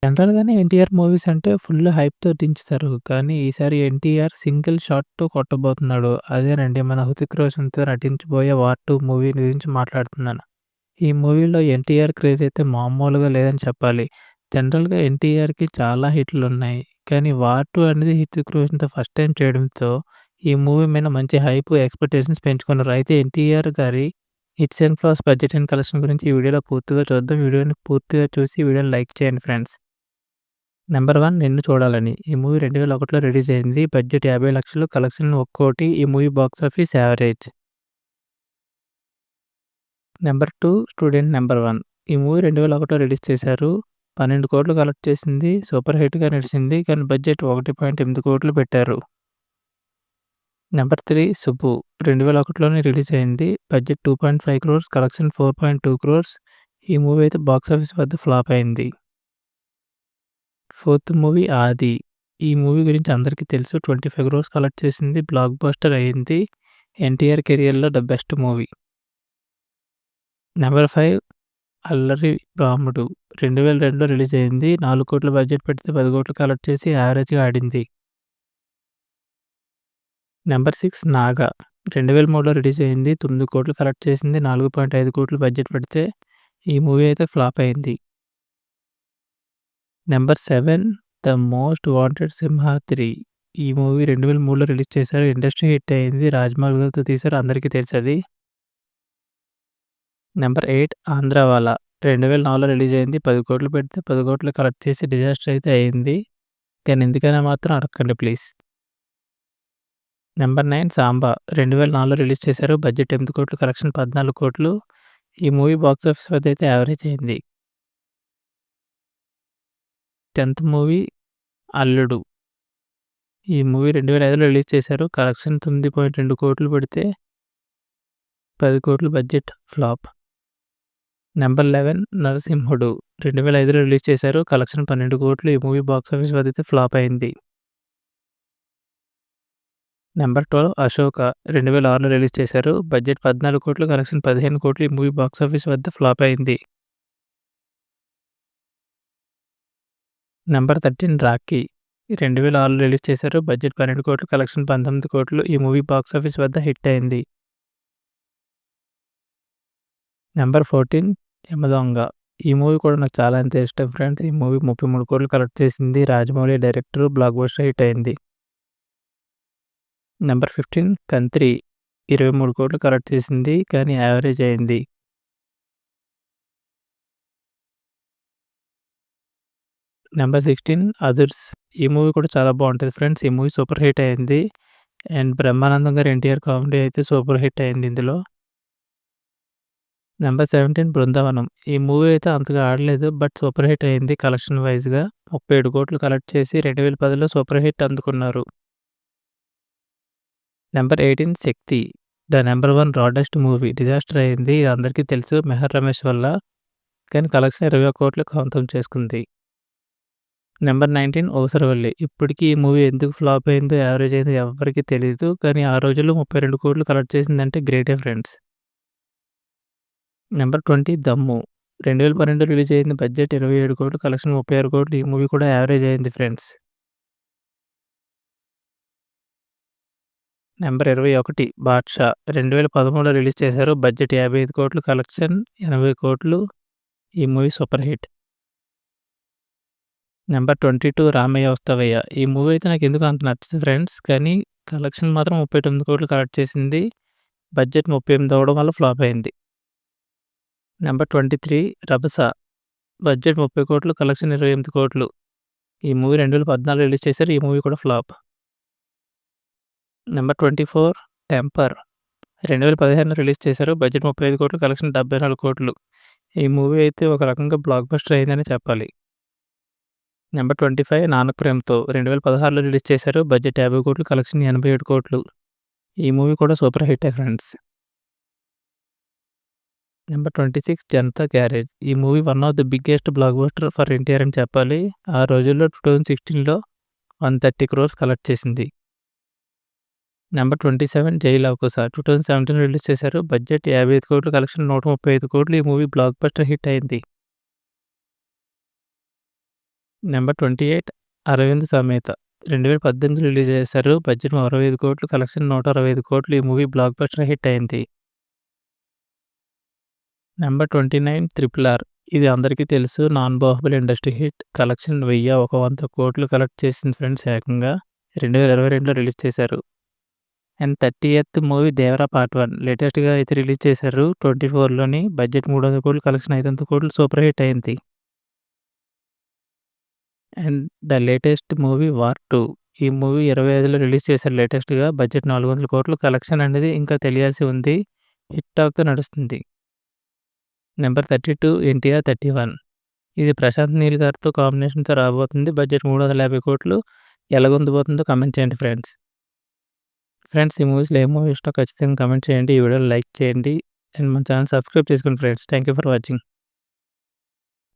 జనరల్‌గానే NTR movies అంటే full హైప్‌తో దించుతారు. కానీ ఈసారి ఎన్టీఆర్ సింగిల్ షాట్‌తో కొట్టబోతున్నాడు. అదేనండి మన 'హృతిక్ రోషన్‌తో' నటించబోయే 'వార్ 2' మూవీ గురించి మాట్లాడుతున్నాను. ఈ మూవీలో ఎన్టీఆర్ క్రేజ్ అయితే మామూలుగా లేదని చెప్పాలి. జనరల్‌గా ఎన్టీఆర్‌కి చాలా హిట్లున్నాయి. కానీ 'వార్ 2' అనేది 'హృతిక్ రోషన్‌తో' ఫస్ట్ టైమ్ చేయడంతో ఈ మూవీ మీద మంచి హైప్, ఎక్స్‌పెక్టేషన్స్ పెంచుకున్నారు. అయితే ఎన్టీఆర్ గారి hits and flops, budget and collection గురించి ఈ వీడియోలో పూర్తిగా చూద్దాం. వీడియోని పూర్తిగా చూసి వీడియోని లైక్ చేయండి ఫ్రెండ్స్. నంబర్ 1 నిన్ను చూడాలని. ఈ మూవీ 2001లో రిలీజ్ అయింది. Budget 50,00,000, collection 1,00,00,000. ఈ movie box office average. Number 2 student number 1. ఈ మూవీ 2001లో రిలీజ్ చేశారు. 12,00,00,000 కలెక్ట్ చేసింది. సూపర్ హిట్‌గా నడిచింది. కానీ బడ్జెట్ 1.8 కోట్లు పెట్టారు. నంబర్ 3 సుబ్బు. 2001లోనే రిలీజ్ అయింది. Budget 2.5 crores, collection 4.2 crores. ఈ మూవీ అయితే బాక్స్ ఆఫీస్ వద్ద ఫ్లాప్ అయింది. ఫోర్త్ మూవీ 'ఆది'. ఈ మూవీ గురించి అందరికీ తెలుసు. 25 క్రోర్స్ కలెక్ట్ చేసింది. బ్లాక్ బస్టర్ అయింది. ఎన్టీఆర్ కెరియర్‌లో ద బెస్ట్ మూవీ. నంబర్ 5 'అల్లరి రాముడు'. 2002లో రిలీజ్ అయింది. 4,00,00,000 బడ్జెట్ పెడితే 10,00,00,000 కలెక్ట్ చేసి యావరేజ్‌గా ఆడింది. నంబర్ 6 'నాగా'. 2003లో రిలీజ్ అయింది. 9,00,00,000 కలెక్ట్ చేసింది. 4.5 కోట్లు బడ్జెట్ పెడితే ఈ మూవీ అయితే ఫ్లాప్ అయింది. నంబర్ 7 'ద మోస్ట్ వాంటెడ్ సింహ 3'. ఈ మూవీ 2003లో రిలీజ్ చేశారు. ఇండస్ట్రీ హిట్ అయింది. రాజమౌళి గారితో తీశారు. అందరికీ తెలుసది. నంబర్ 8 ఆంధ్రావాలా. 2004లో రిలీజ్ అయింది. 10,00,00,000 పెడితే 10,00,00,000 కలెక్ట్ చేసి డిజాస్టర్ అయితే అయింది. కానీ ఎందుకని మాత్రం అడగకండి ప్లీజ్. నంబర్ 9 సాంబా. 2004లో రిలీజ్ చేశారు. Budget 8,00,00,000, collection 14,00,00,000. ఈ మూవీ బాక్స్ ఆఫీస్ వద్ద అయితే యావరేజ్ అయింది. 10థ్ మూవీ 'అల్లుడు'. ఈ మూవీ 2005లో రిలీజ్ చేశారు. కలెక్షన్ 9.2 కోట్లు పెడితే 10,00,00,000 బడ్జెట్ ఫ్లాప్. నంబర్ 11 నరసింహుడు. 2005లో రిలీజ్ చేశారు. కలెక్షన్ 12,00,00,000. ఈ మూవీ బాక్స్ ఆఫీస్ వద్ద అయితే ఫ్లాప్ అయింది. నంబర్ 12 అశోక. 2006లో రిలీజ్ చేశారు. Budget 14,00,00,000, collection 15,00,00,000. ఈ మూవీ బాక్స్ ఆఫీస్ వద్ద ఫ్లాప్ అయింది. నంబర్ 13 రాఖీ. 2006లో రిలీజ్ చేశారు. Budget 12,00,00,000, collection 19,00,00,000. ఈ మూవీ బాక్స్ ఆఫీస్ వద్ద హిట్ అయింది. నంబర్ 14 యమదొంగ. ఈ మూవీ కూడా నాకు చాలా అంటే ఇష్టం ఫ్రెండ్స్. ఈ మూవీ 33,00,00,000 కలెక్ట్ చేసింది. Rajamouli director, block buster hit అయింది. నంబర్ 15 కంత్రి. 23,00,00,000 కలెక్ట్ చేసింది. కానీ యావరేజ్ అయింది. నంబర్ 16 అదుర్స్. ఈ మూవీ కూడా చాలా బాగుంటుంది ఫ్రెండ్స్. ఈ మూవీ సూపర్ హిట్ అయింది. అండ్ బ్రహ్మానందం గారి ఎన్టీఆర్ కామెడీ అయితే సూపర్ హిట్ అయింది ఇందులో. నంబర్ 17 బృందావనం. ఈ మూవీ అయితే అంతగా ఆడలేదు. బట్ సూపర్ హిట్ అయింది కలెక్షన్ వైస్‌గా. 37,00,00,000 కలెక్ట్ చేసి 2010లో సూపర్ హిట్ అందుకున్నారు. Number 18 Shakti. The number 1 రాడెస్ట్ movie. Disaster అయింది. ఇది అందరికీ తెలుసు మెహర్ రమేష్ వల్ల. కానీ కలెక్షన్ 21,00,00,000 కౌంతం చేసుకుంది. నంబర్ 19 ఊసరవెల్లి. ఇప్పటికి ఈ మూవీ ఎందుకు ఫ్లాప్ అయిందో, యావరేజ్ అయిందో ఎవ్వరికీ తెలీదు. కానీ ఆ రోజుల్లో 32,00,00,000 కలెక్ట్ చేసిందంటే గ్రేటే ఫ్రెండ్స్. నంబర్ 20 దమ్ము. 2012లో రిలీజ్ అయింది. Budget 27,00,00,000, collection 36,00,00,000. ఈ మూవీ కూడా యావరేజ్ అయింది ఫ్రెండ్స్. నంబర్ 21 బాద్‌షా. 2013లో రిలీజ్ చేశారు. Budget 55,00,00,000, collection 80,00,00,000. ఈ movie super hit. Number 22 Ramayya Vasthavayya. ఈ మూవీ అయితే నాకు ఎందుకో అంత నచ్చదు ఫ్రెండ్స్. కానీ కలెక్షన్ మాత్రం 39,00,00,000 కలెక్ట్ చేసింది. బడ్జెట్ 38 అవ్వడం వల్ల ఫ్లాప్ అయింది. నంబర్ 23 రభస. Budget 30,00,00,000, collection 28,00,00,000. ఈ మూవీ 2014లో రిలీజ్ చేశారు. ఈ మూవీ కూడా ఫ్లాప్. Number 24 Temper. 2015లో రిలీజ్ చేశారు. Budget 35,00,00,000, collection 74,00,00,000. ఈ మూవీ అయితే ఒక రకంగా బ్లాక్ బస్టర్ అయిందని చెప్పాలి. నంబర్ 25 నాన్నకు ప్రేమతో. 2016లో రిలీజ్ చేశారు. Budget 50,00,00,000, collection 87,00,00,000. ఈ మూవీ కూడా సూపర్ హిట్టే ఫ్రెండ్స్. Number 26 Janatha Garage. ఈ movie one of the biggest blockbuster for NTR అని చెప్పాలి. ఆ రోజుల్లో 2016లో 130 క్రోర్స్ కలెక్ట్ చేసింది. నంబర్ 27 జై లవకుశ. 2017లో రిలీజ్ చేశారు. Budget 55,00,00,000, collection 135,00,00,000. ఈ మూవీ బ్లాక్ బస్టర్ హిట్ అయింది. నెంబర్ 28 'అరవింద్ సమేత' 2018 రిలీజ్ చేశారు. బడ్జెట్ 65,00,00,000 కలెక్షన్ 165,00,00,000 ఈ మూవీ బ్లాక్ బస్టర్ హిట్ అయింది. నెంబర్ 29 'ట్రిపుల్ ఆర్' ఇది అందరికీ తెలుసు. Non Baahubali industry hit. Collection 1,100,00,00,000 collect చేసింది ఫ్రెండ్స్ ఏకంగా. 2022లో రిలీజ్ చేశారు. And 30th movie 'Devara part 1' లేటెస్ట్‌గా అయితే రిలీజ్ చేశారు 24లోని. బడ్జెట్ 300,00,00,000 కలెక్షన్ 500,00,00,000 సూపర్ హిట్ అయింది. And the latest movie 'war 2' ఈ మూవీ 25లో రిలీజ్ చేశారు లేటెస్ట్‌గా. బడ్జెట్ 400,00,00,000 కలెక్షన్ అనేది ఇంకా తెలియాల్సి ఉంది. హిట్ టాక్‌తో నడుస్తుంది. నెంబర్ 32 'ఎన్టీఆర్ 31' ఇది ప్రశాంత్ నీల్ గారితో కాంబినేషన్‌తో రాబోతుంది. బడ్జెట్ 350,00,00,000 ఎలాగుండబోతుందో కామెంట్ చేయండి ఫ్రెండ్స్. ఫ్రెండ్స్ ఈ మూవీస్‌లో ఏ మూవీ ఇష్టమో ఖచ్చితంగా కామెంట్ చేయండి. ఈ వీడియోని లైక్ చేయండి. అండ్ మన ఛానల్ సబ్స్క్రైబ్ చేసుకోండి friends. Thank you for watching.